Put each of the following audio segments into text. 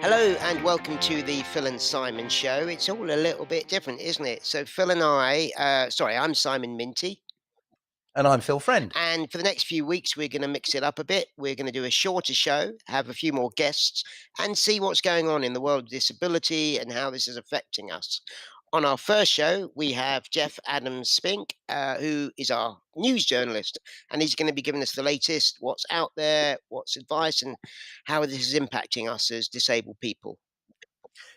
Hello and welcome to the Phil and Simon show. It's all a little bit different, isn't it? So Phil and I'm Simon Minty, And I'm Phil Friend. and for the next few weeks we're going to mix it up a bit. We're going to do a shorter show, have a few more guests, and see what's going on in the world of disability and how this is affecting us. On our first show, we have Jeff Adams Spink, who is our news journalist, and he's going to be giving us the latest, what's out there, what's advice, and how this is impacting us as disabled people.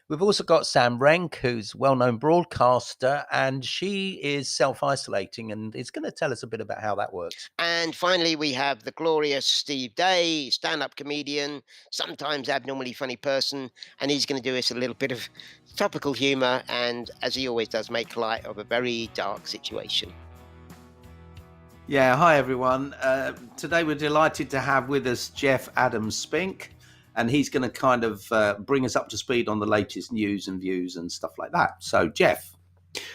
We've also got Sam Renk, who's a well-known broadcaster, and she is self-isolating and is going to tell us a bit about how that works. And finally, we have the glorious Steve Day, stand up comedian, sometimes abnormally funny person, and he's going to do us a little bit of topical humour and, as he always does, make light of a very dark situation. Yeah, hi everyone. Today we're delighted to have with us Jeff Adams Spink, and he's going to kind of bring us up to speed on the latest news and views and stuff like that. So, Jeff.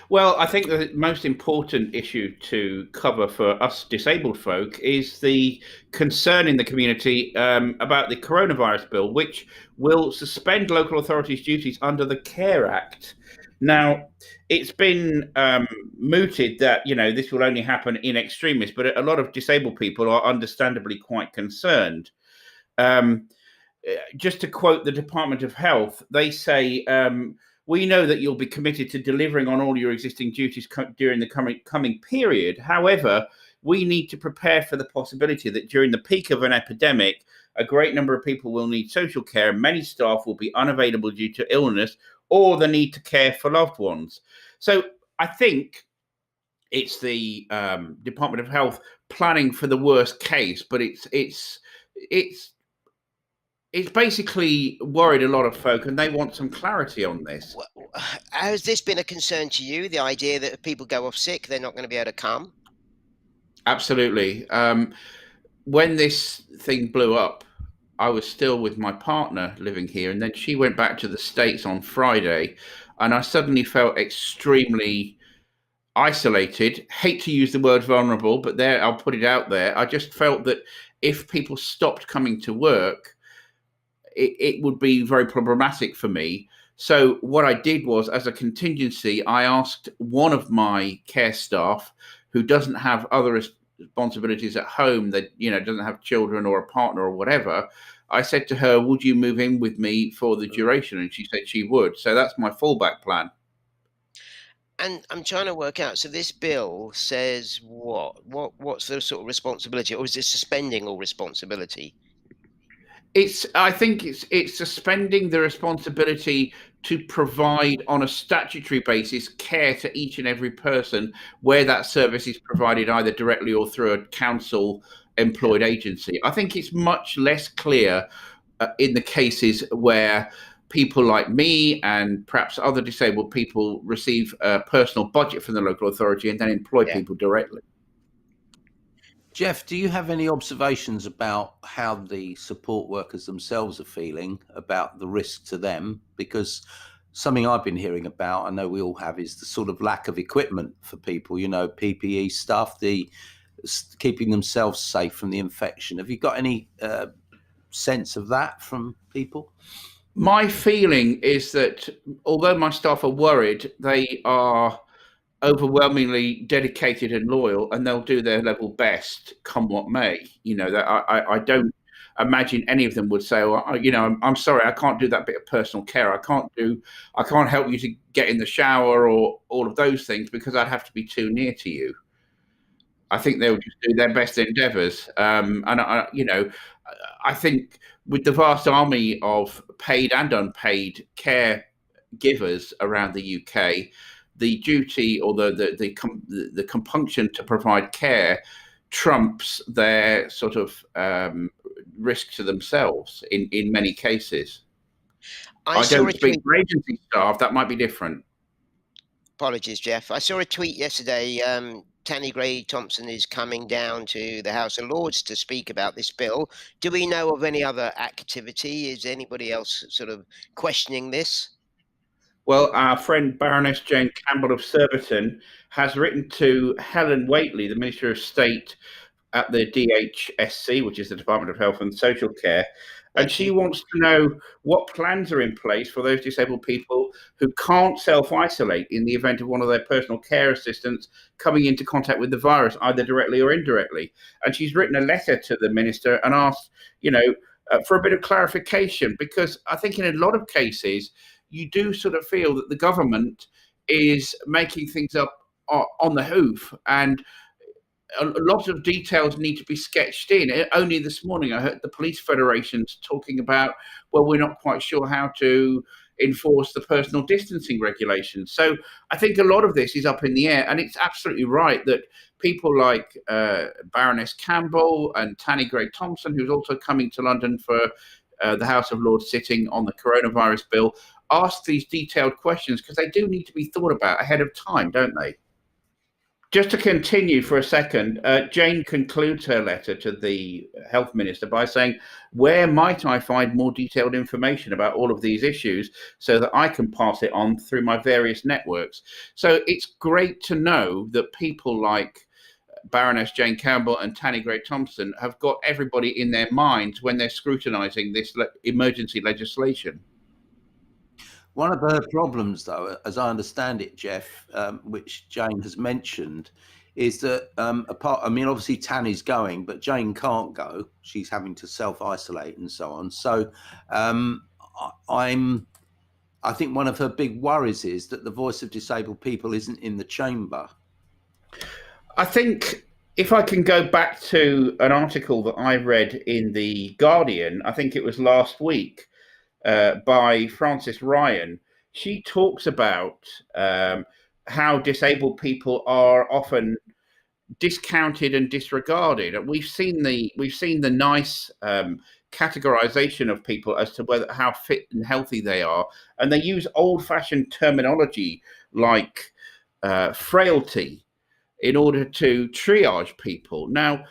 Well, I think the most important issue to cover for us disabled folk is the concern in the community about the coronavirus bill, which will suspend local authorities' duties under the CARE Act. Now, it's been mooted that, this will only happen in extremis, but a lot of disabled people are understandably quite concerned. Just to quote the Department of Health, they say, we know that you'll be committed to delivering on all your existing duties during the coming period. However, we need to prepare for the possibility that during the peak of an epidemic, a great number of people will need social care. Many staff will be unavailable due to illness or the need to care for loved ones. So I think it's the Department of Health planning for the worst case, but it's basically worried a lot of folk, and they want some clarity on this. Has this been a concern to you, the idea that if people go off sick, they're not going to be able to come? Absolutely. When this thing blew up, I was still with my partner living here, and then she went back to the States on Friday, and I suddenly felt extremely isolated. Hate to use the word vulnerable, but there, I'll put it out there. I just felt that if people stopped coming to work, it would be very problematic for me. So what I did was, as a contingency, I asked one of my care staff who doesn't have other responsibilities at home, that doesn't have children or a partner or whatever. I said to her, would you move in with me for the duration? And she said she would. So that's my fallback plan. And I'm trying to work out. So this bill says what? What's the sort of responsibility, or is it suspending all responsibility? I think it's suspending the responsibility to provide on a statutory basis care to each and every person where that service is provided either directly or through a council employed agency. I think it's much less clear in the cases where people like me and perhaps other disabled people receive a personal budget from the local authority and then employ people directly. Jeff, do you have any observations about how the support workers themselves are feeling about the risk to them? Because something I've been hearing about, I know we all have, is the sort of lack of equipment for people, PPE stuff, the keeping themselves safe from the infection. Have you got any sense of that from people? My feeling is that although my staff are worried, they are overwhelmingly dedicated and loyal, and they'll do their level best come what may. That I don't imagine any of them would say, well, I'm sorry, I can't do that bit of personal care. I can't help you to get in the shower or all of those things because I'd have to be too near to you. I think they'll just do their best endeavours. And I think with the vast army of paid and unpaid care givers around the UK, the duty or the compunction to provide care trumps their sort of risk to themselves in many cases. I don't speak for agency staff. That might be different. Apologies, Jeff. I saw a tweet yesterday. Tanni Grey-Thompson is coming down to the House of Lords to speak about this bill. Do we know of any other activity? Is anybody else sort of questioning this? Well, our friend Baroness Jane Campbell of Surbiton has written to Helen Whately, the Minister of State, at the DHSC, which is the Department of Health and Social Care, and Thank she you. wants to know what plans are in place for those disabled people who can't self-isolate in the event of one of their personal care assistants coming into contact with the virus, either directly or indirectly. And she's written a letter to the minister and asked, for a bit of clarification, because I think in a lot of cases, you do sort of feel that the government is making things up on the hoof, and a lot of details need to be sketched in. Only this morning, I heard the police federations talking about, well, we're not quite sure how to enforce the personal distancing regulations. So I think a lot of this is up in the air, and it's absolutely right that people like Baroness Campbell and Tanni Grey-Thompson, who's also coming to London for the House of Lords sitting on the coronavirus bill, ask these detailed questions, because they do need to be thought about ahead of time, don't they? Just to continue for a second, Jane concludes her letter to the health minister by saying, where might I find more detailed information about all of these issues so that I can pass it on through my various networks? So it's great to know that people like Baroness Jane Campbell and Tanni Grey-Thompson have got everybody in their minds when they're scrutinising this emergency legislation. One of her problems, though, as I understand it, Jeff, which Jane has mentioned, is that obviously Tanni's going, but Jane can't go. She's having to self-isolate and so on. So I think one of her big worries is that the voice of disabled people isn't in the chamber. I think if I can go back to an article that I read in The Guardian, I think it was last week, by Frances Ryan, she talks about how disabled people are often discounted and disregarded. And we've seen the nice categorization of people as to how fit and healthy they are, and they use old-fashioned terminology like frailty in order to triage people. Now,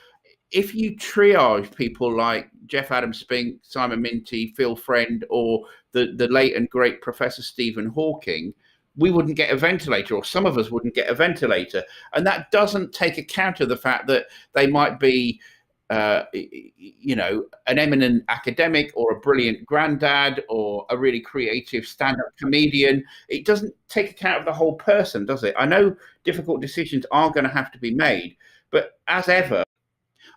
if you triage people like Jeff Adam-Spink, Simon Minty, Phil Friend, or the late and great Professor Stephen Hawking, we wouldn't get a ventilator, or some of us wouldn't get a ventilator. And that doesn't take account of the fact that they might be, an eminent academic, or a brilliant granddad, or a really creative stand-up comedian. It doesn't take account of the whole person, does it? I know difficult decisions are going to have to be made, but as ever,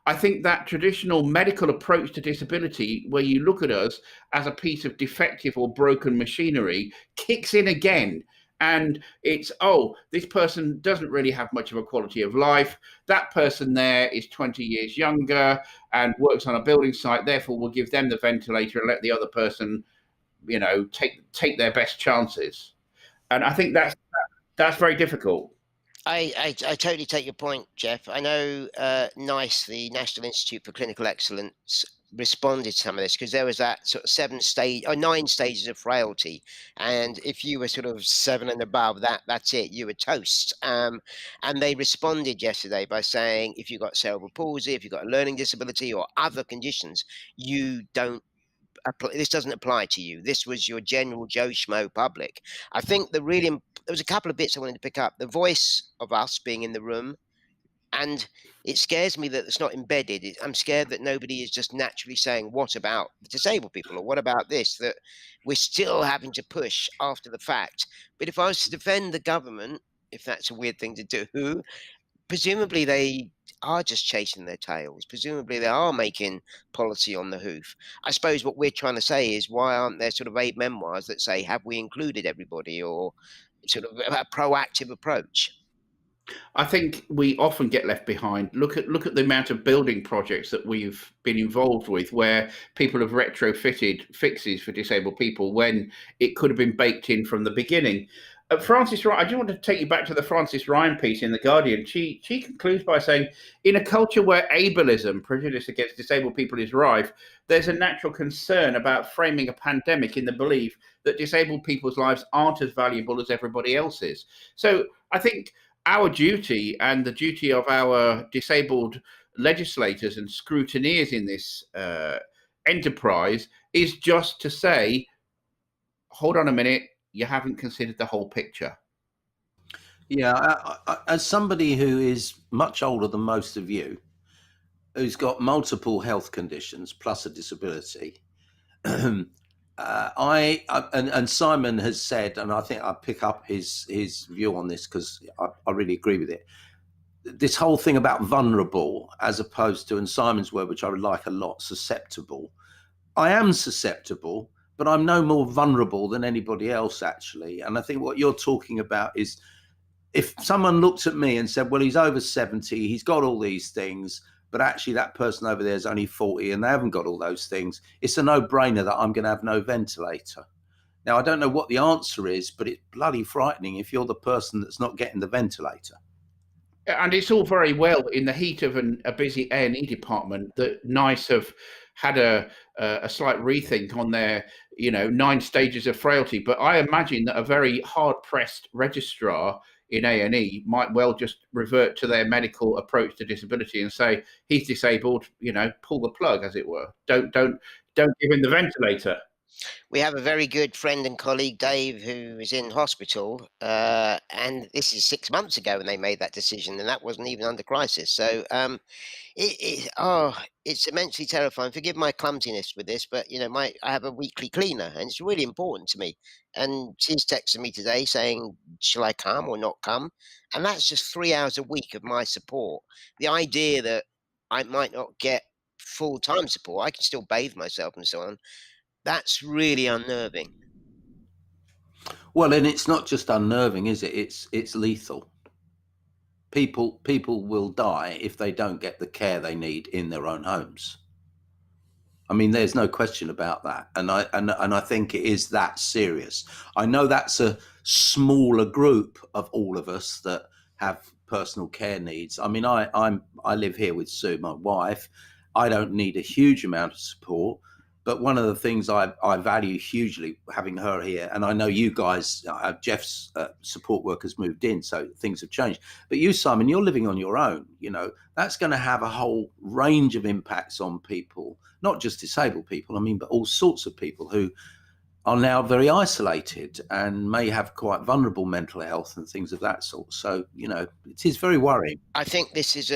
I think that traditional medical approach to disability, where you look at us as a piece of defective or broken machinery, kicks in again. And it's, this person doesn't really have much of a quality of life. That person there is 20 years younger and works on a building site. Therefore, we'll give them the ventilator and let the other person, take their best chances. And I think that's very difficult. I totally take your point, Jeff. I know NICE, the National Institute for Clinical Excellence, responded to some of this, because there was that sort of 9 stages of frailty, and if you were sort of 7 and above, that's it, you were toast. And they responded yesterday by saying, if you've got cerebral palsy, if you've got a learning disability or other conditions, this doesn't apply to you. This was your general Joe Schmo public. I think there was a couple of bits I wanted to pick up. The voice of us being in the room, and it scares me that it's not embedded. I'm scared that nobody is just naturally saying, what about the disabled people, or what about this, that we're still having to push after the fact. But if I was to defend the government, if that's a weird thing to do, presumably they are just chasing their tails. Presumably they are making policy on the hoof. I suppose what we're trying to say is, why aren't there sort of 8 memoirs that say, have we included everybody, or sort of a proactive approach? I think we often get left behind. Look at the amount of building projects that we've been involved with, where people have retrofitted fixes for disabled people when it could have been baked in from the beginning. Frances Ryan, I just want to take you back to the Frances Ryan piece in The Guardian. She concludes by saying, in a culture where ableism, prejudice against disabled people, is rife, there's a natural concern about framing a pandemic in the belief that disabled people's lives aren't as valuable as everybody else's. So I think our duty, and the duty of our disabled legislators and scrutineers in this enterprise, is just to say, hold on a minute, you haven't considered the whole picture. Yeah, as somebody who is much older than most of you, who's got multiple health conditions plus a disability. And Simon has said, and I think I pick up his view on this because I really agree with it. This whole thing about vulnerable, as opposed to, in Simon's word, which I would like a lot, susceptible. I am susceptible, but I'm no more vulnerable than anybody else, actually. And I think what you're talking about is, if someone looked at me and said, well, he's over 70, he's got all these things, but actually that person over there is only 40 and they haven't got all those things, it's a no-brainer that I'm going to have no ventilator. Now, I don't know what the answer is, but it's bloody frightening if you're the person that's not getting the ventilator. And it's all very well in the heat of a busy A&E department that NICE have had a slight rethink on their 9 stages of frailty. But I imagine that a very hard-pressed registrar in A&E might well just revert to their medical approach to disability and say, he's disabled, pull the plug, as it were. Don't give him the ventilator. We have a very good friend and colleague, Dave, who is in hospital, and this is 6 months ago when they made that decision, and that wasn't even under crisis. So it's immensely terrifying. Forgive my clumsiness with this, but I have a weekly cleaner, and it's really important to me. And she's texted me today saying, "Shall I come or not come?" And that's just 3 hours a week of my support. The idea that I might not get full-time support, I can still bathe myself and so on. That's really unnerving. Well, and it's not just unnerving, is it? It's lethal. People will die if they don't get the care they need in their own homes. I mean, there's no question about that, and I think it is that serious. I know that's a smaller group of all of us that have personal care needs. I mean, I live here with Sue, my wife. I don't need a huge amount of support. But one of the things I value hugely, having her here, and I know you guys, Jeff's support workers moved in, so things have changed. But you, Simon, you're living on your own. That's going to have a whole range of impacts on people, not just disabled people, but all sorts of people who are now very isolated and may have quite vulnerable mental health and things of that sort. So, it is very worrying. I think this is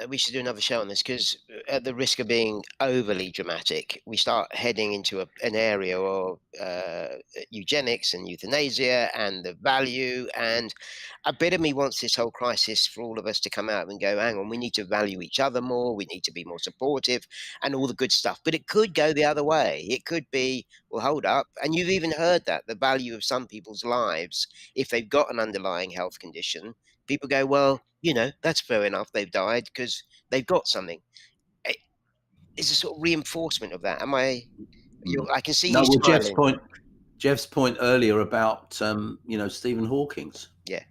we should do another show on this, because at the risk of being overly dramatic, we start heading into an area of eugenics and euthanasia and the value. And a bit of me wants this whole crisis for all of us to come out and go, hang on, we need to value each other more. We need to be more supportive and all the good stuff. But it could go the other way. It could be, well, hold up. And you've even heard that the value of some people's lives, if they've got an underlying health condition, people go, well, that's fair enough. They've died because they've got something. It's a sort of reinforcement of that. I can see you smiling. Jeff's point earlier about, Stephen Hawking's. Yeah.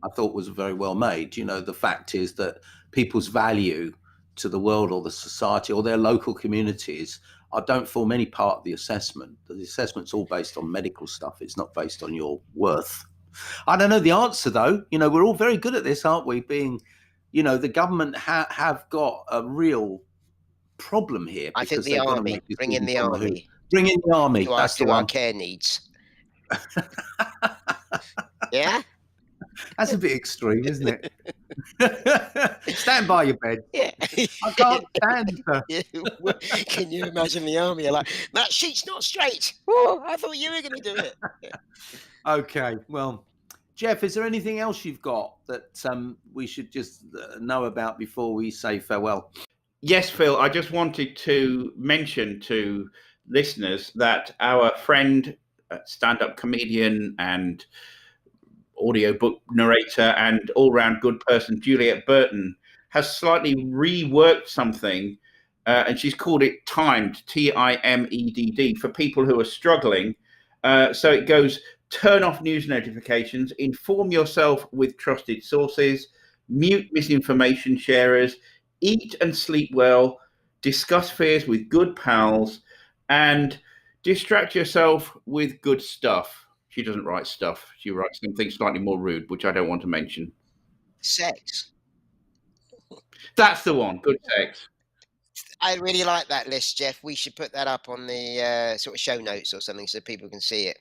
I thought was very well made. The fact is that people's value to the world or the society or their local communities don't form any part of the assessment. The assessment's all based on medical stuff. It's not based on your worth. I don't know the answer, though. We're all very good at this, aren't we? Being, the government have got a real problem here. I think the army, bring in the army. Bring in the army. That's the one. Our care needs. Yeah? That's a bit extreme, isn't it? Stand by your bed. Yeah. I can't stand her. Can you imagine the army? Like, that sheet's not straight. Oh, I thought you were going to do it. Yeah. Okay. Well, Jeff, is there anything else you've got that we should just know about before we say farewell? Yes, Phil. I just wanted to mention to listeners that our friend, stand-up comedian and audiobook narrator and all-round good person, Juliet Burton, has slightly reworked something, and she's called it Timed, Timedd, for people who are struggling. So it goes, turn off news notifications, inform yourself with trusted sources, mute misinformation sharers, eat and sleep well, discuss fears with good pals, and distract yourself with good stuff. She doesn't write stuff. She writes something slightly more rude, which I don't want to mention. Sex. That's the one. Good sex. I really like that list, Jeff. We should put that up on the sort of show notes or something so people can see it.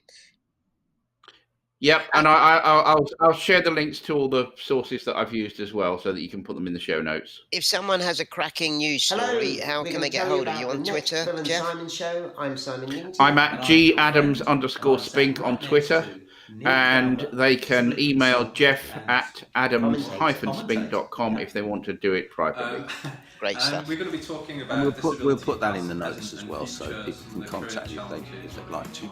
Yep, and I'll share the links to all the sources that I've used as well, so that you can put them in the show notes. If someone has a cracking news story, how can they get hold of you on Twitter, Jeff? Simon Show. I'm Simon Newton. I'm at @GAdams_Spink on Twitter, and they can email jeff@adams-spink.com if they want to do it privately. Great stuff. We're going to be talking about. We'll put that in the notes as well, so people can contact you if they'd like to.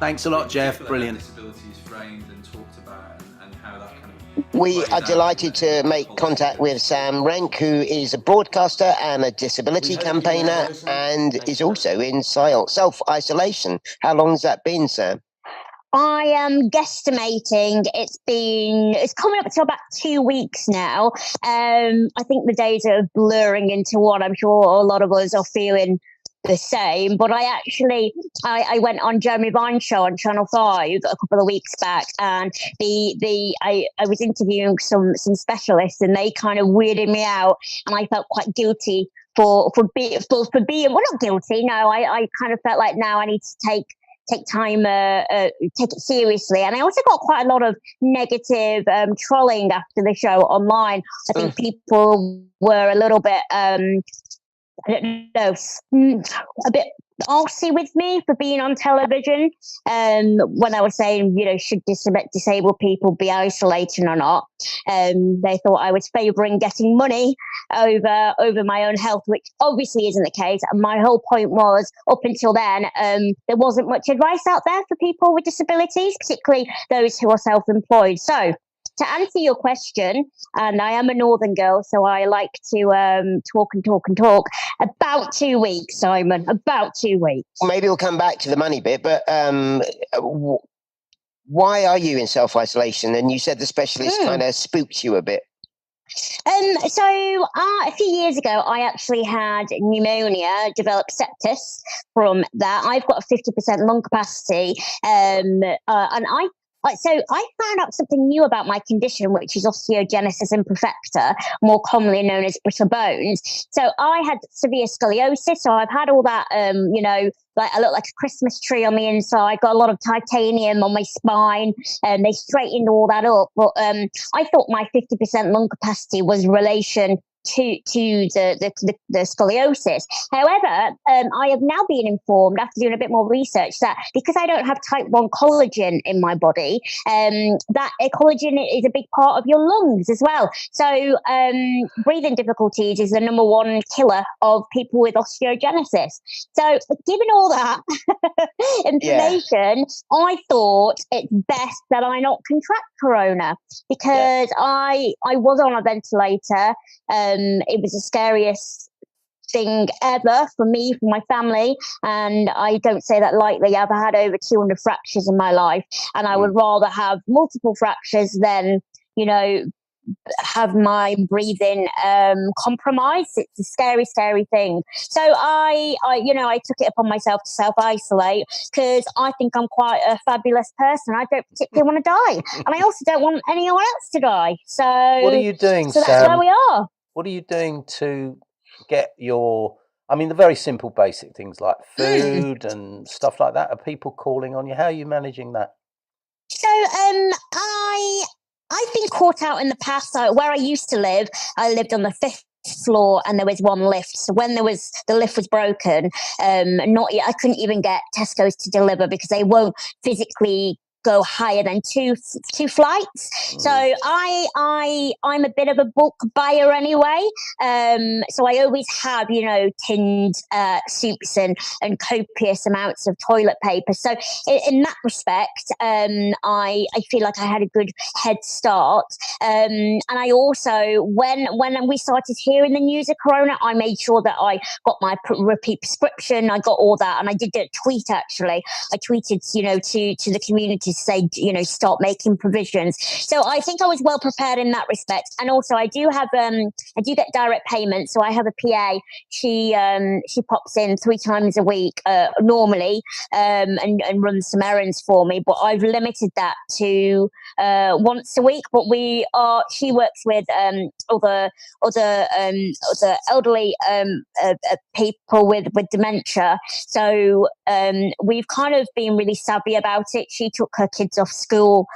Thanks a lot, Jeff. Brilliant. Disability is framed and talked about, and how that kind of. We are delighted to make contact with Sam Renck, who is a broadcaster and a disability campaigner, and is also in self-isolation. How long has that been, Sam? I am guesstimating it's coming up to about 2 weeks now. I think the days are blurring into one. I'm sure a lot of us are feeling the same, but I went on Jeremy Vine's show on Channel 5 a couple of weeks back, and I was interviewing some specialists, and they kind of weirded me out, and I felt quite guilty for being, well, not guilty, no, I kind of felt like now I need to take time, take it seriously. And I also got quite a lot of negative trolling after the show online. I think people were a little bit, I don't know, a bit arsy with me for being on television. When I was saying, should disabled people be isolating or not? They thought I was favouring getting money over my own health, which obviously isn't the case. And my whole point was, up until then, there wasn't much advice out there for people with disabilities, particularly those who are self-employed. So, to answer your question, and I am a northern girl, so I like to talk. About 2 weeks, Simon. About 2 weeks. Maybe we'll come back to the money bit, but why are you in self-isolation? And you said the specialist kind of spooked you a bit. So a few years ago, I actually had pneumonia, developed sepsis from that. I've got a 50% lung capacity, and So I found out something new about my condition, which is osteogenesis imperfecta, more commonly known as brittle bones. So I had severe scoliosis. So I've had all that, like I look like a Christmas tree on the inside. Got a lot of titanium on my spine, and they straightened all that up. But I thought my 50% lung capacity was relation to the scoliosis. However, I have now been informed, after doing a bit more research, that because I don't have type 1 collagen in my body, that collagen is a big part of your lungs as well. So breathing difficulties is the number one killer of people with osteogenesis. So given all that information, I thought it's best that I not contract corona, because I was on a ventilator. It was the scariest thing ever for me, for my family, and I don't say that lightly. I've had over 200 fractures in my life, and I would rather have multiple fractures than, have my breathing compromised. It's a scary, scary thing. So I took it upon myself to self-isolate, because I think I'm quite a fabulous person. I don't particularly want to die, and I also don't want anyone else to die. So what are you doing, so Sam? that's where we are. What are you doing to get the very simple basic things like food and stuff like that? Are people calling on you? How are you managing that? So I've been caught out in the past. Where I used to live, I lived on the 5th floor, and there was one lift. So when the lift was broken, I couldn't even get Tesco's to deliver, because they won't physically go higher than two flights. So I'm a bit of a bulk buyer anyway. So I always have, tinned soups and copious amounts of toilet paper. So in that respect, I feel like I had a good head start. And I also, when we started hearing the news of corona, I made sure that I got my repeat prescription. I got all that, and I did a tweet actually. I tweeted, to the community to say, start making provisions. So I think I was well prepared in that respect. And also I do have I do get direct payments. So I have a PA. She pops in 3 times a week normally, and runs some errands for me. But I've limited that to once a week. But she works with other elderly people with dementia. So we've kind of been really savvy about it. She took her kids off school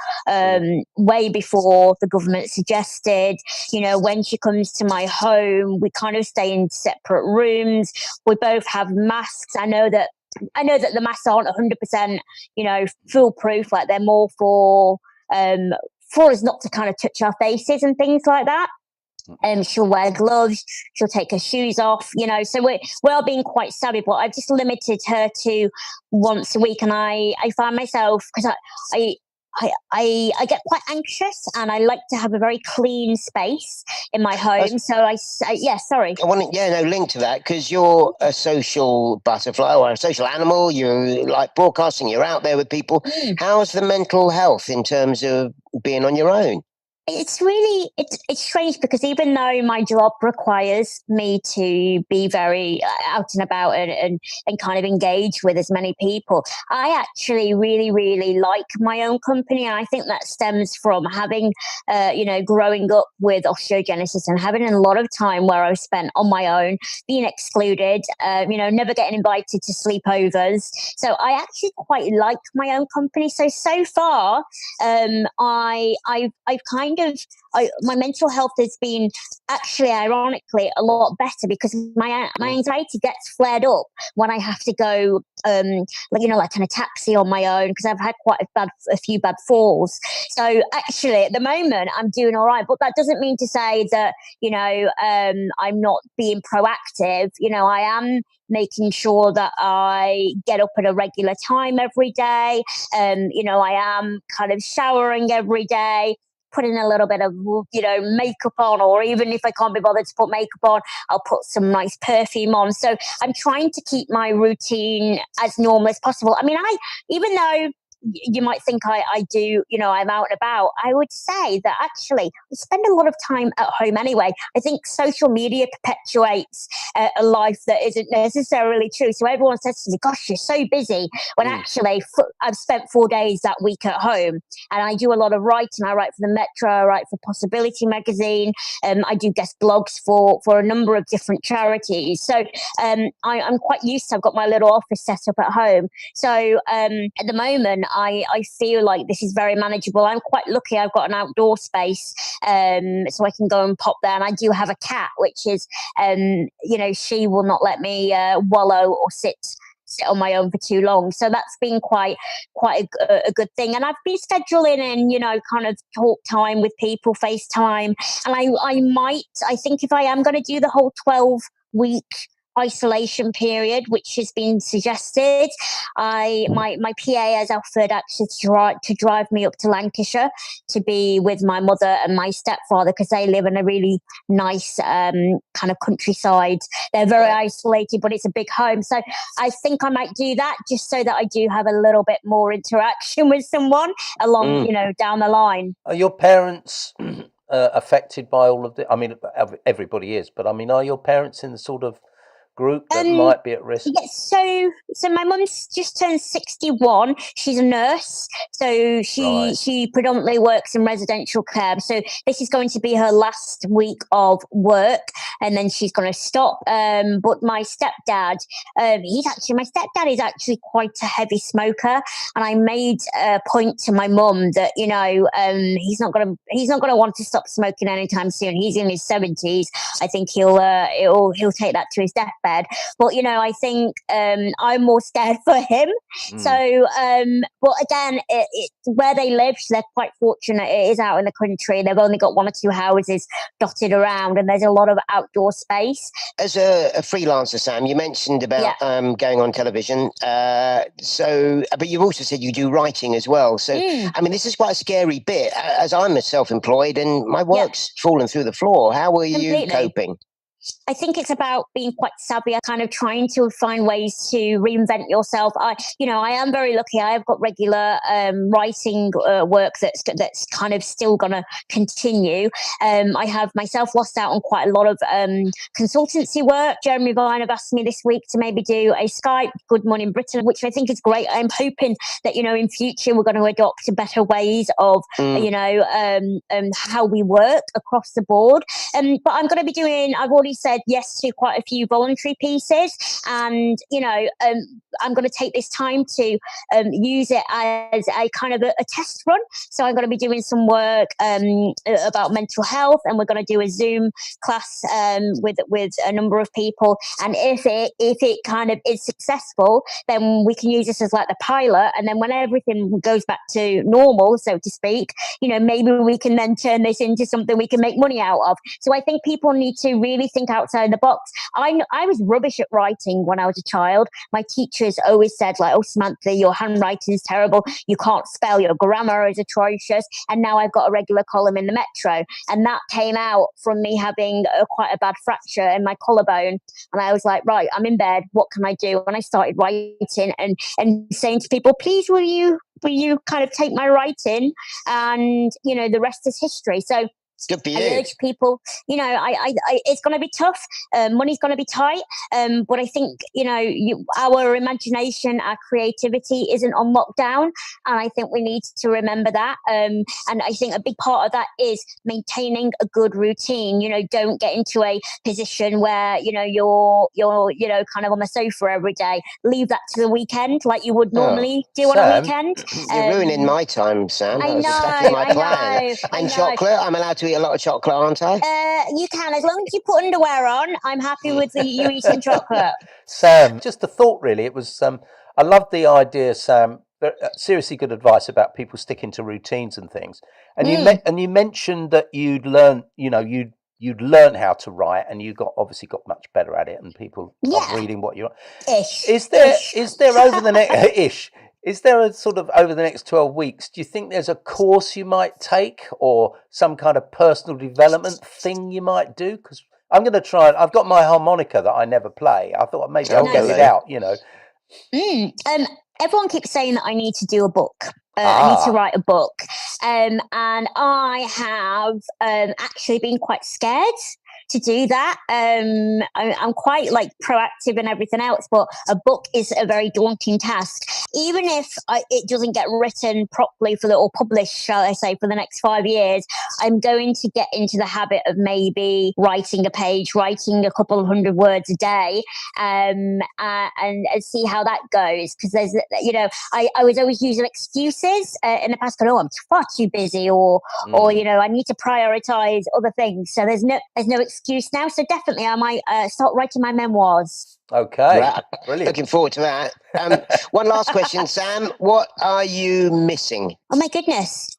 way before the government suggested. You know, when she comes to my home, we kind of stay in separate rooms. We both have masks. I know that the masks aren't 100%, you know, foolproof. Like, they're more for us not to kind of touch our faces and things like that. She'll wear gloves, she'll take her shoes off, you know, so we're being quite savvy, but I've just limited her to once a week. And I find myself, because I get quite anxious, and I like to have a very clean space in my home. So sorry. I want to, link to that, because you're a social butterfly or a social animal. You like broadcasting, you're out there with people. How's the mental health in terms of being on your own? It's really, it's strange, because even though my job requires me to be very out and about and kind of engage with as many people, I actually really, really like my own company. And I think that stems from having, growing up with osteogenesis and having a lot of time where I've spent on my own, being excluded, never getting invited to sleepovers. So I actually quite like my own company. So far, I've kind of, my mental health has been actually, ironically, a lot better, because my anxiety gets flared up when I have to go, like in a taxi on my own, because I've had quite a few bad falls. So actually, at the moment, I'm doing all right. But that doesn't mean to say that, I'm not being proactive. You know, I am making sure that I get up at a regular time every day. I am kind of showering every day, putting a little bit of, makeup on, or even if I can't be bothered to put makeup on, I'll put some nice perfume on. So I'm trying to keep my routine as normal as possible. I mean, even though you might think I do, I'm out and about, I would say that actually I spend a lot of time at home anyway. I think social media perpetuates a life that isn't necessarily true. So everyone says to me, gosh, you're so busy, when actually I've spent 4 days that week at home, and I do a lot of writing. I write for the Metro, I write for Possibility magazine, I do guest blogs for a number of different charities. So I'm quite used to, I've got my little office set up at home. So at the moment, I feel like this is very manageable. I'm quite lucky. I've got an outdoor space, so I can go and pop there. And I do have a cat, which is, she will not let me wallow or sit on my own for too long. So that's been quite a good thing. And I've been scheduling in, kind of talk time with people, FaceTime. And I think if I am going to do the whole 12-week isolation period, which has been suggested, my PA has offered actually to drive me up to Lancashire to be with my mother and my stepfather, because they live in a really nice kind of countryside. They're very isolated, but it's a big home. So I think I might do that, just so that I do have a little bit more interaction with someone along, down the line. Are your parents affected by all of this? I mean, everybody is, but I mean, are your parents in the sort of group that might be at risk? Yes, so my mum's just turned 61. She's a nurse, so she predominantly works in residential care. So this is going to be her last week of work, and then she's going to stop. But my stepdad, my stepdad is actually quite a heavy smoker, and I made a point to my mum that he's not going to want to stop smoking anytime soon. He's in his 70s. I think he'll take that to his deathbed. But I think I'm more scared for him. So but again, where they live, they're quite fortunate. It is out in the country. They've only got 1 or 2 houses dotted around, and there's a lot of outdoor space. As a freelancer, Sam, you mentioned about going on television, but you've also said you do writing as well. So I mean, this is quite a scary bit, as I'm self-employed and my work's fallen through the floor. How are you coping? I think it's about being quite savvy, kind of trying to find ways to reinvent yourself. I am very lucky. I've got regular writing work that's kind of still going to continue. I have myself lost out on quite a lot of consultancy work. Jeremy Vine have asked me this week to maybe do a Skype Good Morning Britain, which I think is great. I'm hoping that, in future we're going to adopt better ways of, how we work across the board. But I'm going to be doing, I've already said yes to quite a few voluntary pieces. And, I'm going to take this time to use it as a kind of a test run. So I'm going to be doing some work about mental health, and we're going to do a Zoom class with a number of people. And if it kind of is successful, then we can use this as like the pilot. And then when everything goes back to normal, so to speak, maybe we can then turn this into something we can make money out of. So I think people need to really think outside the box. I was rubbish at writing when I was a child. My teachers always said, like, "Oh, Samantha, your handwriting is terrible. You can't spell. Your grammar is atrocious." And now I've got a regular column in the Metro. And that came out from me having quite a bad fracture in my collarbone. And I was like, right, I'm in bed. What can I do? And I started writing and saying to people, please, will you kind of take my writing? And, the rest is history. So Good for you. I urge people, it's going to be tough. Money's going to be tight. But I think, our imagination, our creativity isn't on lockdown. And I think we need to remember that. And I think a big part of that is maintaining a good routine. Don't get into a position where, you're kind of on the sofa every day. Leave that to the weekend like you would normally do on a weekend. You're ruining my time, Sam. I That was know, exactly my I plan. know, I And know. chocolate, I'm allowed to eat a lot of chocolate, aren't I? You can, as long as you put underwear on. I'm happy with you eating chocolate. Sam, just a thought, really. It was I loved the idea, Sam. Seriously, good advice about people sticking to routines and things. And you mentioned that you'd learned how to write, and you obviously got much better at it, and people are reading what you're. Is there over the next ish? Is there a sort of over the next 12 weeks, do you think there's a course you might take or some kind of personal development thing you might do? Because I'm going to try it. I've got my harmonica that I never play. I thought maybe I'll get it out, Everyone keeps saying that I need to do a book. I need to write a book. And I have actually been quite scared to do that. I'm quite proactive and everything else, but a book is a very daunting task. Even if it doesn't get written properly or published, shall I say, for the next 5 years, I'm going to get into the habit of maybe writing a page, writing a couple of 100 words a day, and see how that goes. Because there's, I was always using excuses in the past. I'm far too busy, or I need to prioritize other things. So there's no excuse now. So definitely, I might start writing my memoirs. Okay, Right. brilliant. Looking forward to that. One last question, Sam. What are you missing? Oh my goodness.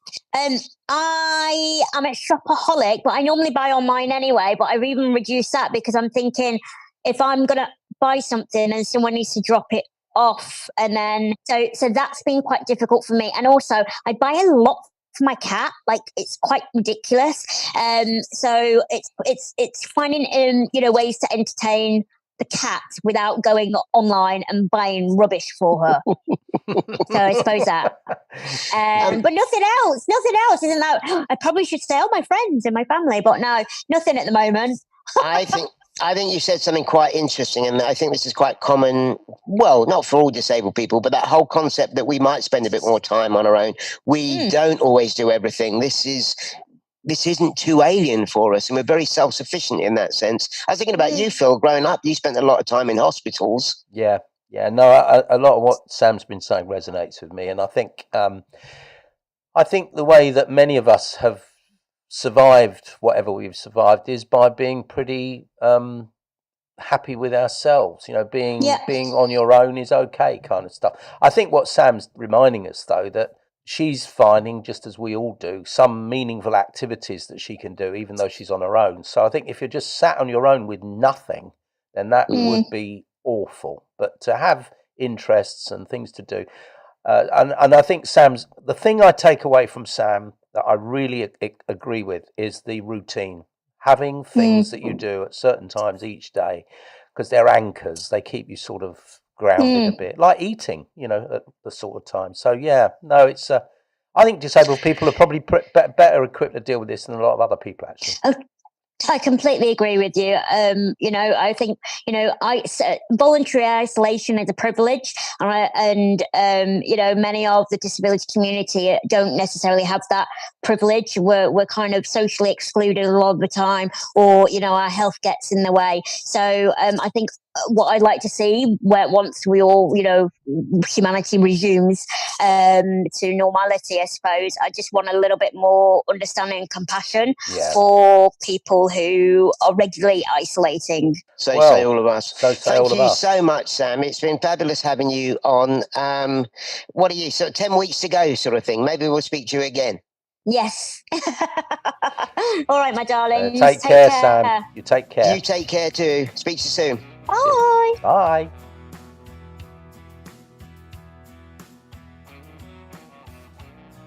I am a shopaholic, but I normally buy online anyway. But I've even reduced that because I'm thinking if I'm gonna buy something and someone needs to drop it off, and then so that's been quite difficult for me. And also, I buy a lot for my cat. It's quite ridiculous. So it's finding ways to entertain the cat without going online and buying rubbish for her. So I suppose that. But nothing else. Isn't that? I probably should tell my friends and my family, but no, nothing at the moment. I think you said something quite interesting, and I think this is quite common. Well, not for all disabled people, but that whole concept that we might spend a bit more time on our own. We don't always do everything. This isn't too alien for us, and we're very self-sufficient in that sense. I was thinking about you, Phil. Growing up, you spent a lot of time in hospitals. Yeah. No, a lot of what Sam's been saying resonates with me, and I think the way that many of us have survived whatever we've survived is by being pretty happy with ourselves. Being on your own is okay, kind of stuff. I think what Sam's reminding us, though, that she's finding, just as we all do, some meaningful activities that she can do, even though she's on her own. So I think if you're just sat on your own with nothing, then that would be awful. But to have interests and things to do, and I think the thing I take away from Sam that I really agree with is the routine. having things that you do at certain times each day, because they're anchors. They keep you sort of grounded a bit, like eating, at the sort of time. So yeah, no, it's. I think disabled people are probably better equipped to deal with this than a lot of other people, actually. I completely agree with you. I think voluntary isolation is a privilege, and many of the disability community don't necessarily have that privilege. We're kind of socially excluded a lot of the time, or our health gets in the way. So I think what I'd like to see, where once we all, humanity resumes to normality, I suppose, I just want a little bit more understanding and compassion for people who are regularly isolating. So say all of us. Thank you so much, Sam. It's been fabulous having you on. What are you, 10 weeks to go sort of thing? Maybe we'll speak to you again. Yes. All right, my darling. Take care, Sam. You take care. You take care too. Speak to you soon. Bye. Bye.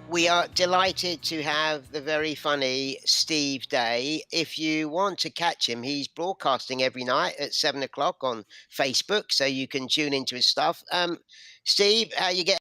We are delighted to have the very funny Steve Day. If you want to catch him, he's broadcasting every night at 7 o'clock on Facebook, so you can tune into his stuff. Steve, how you get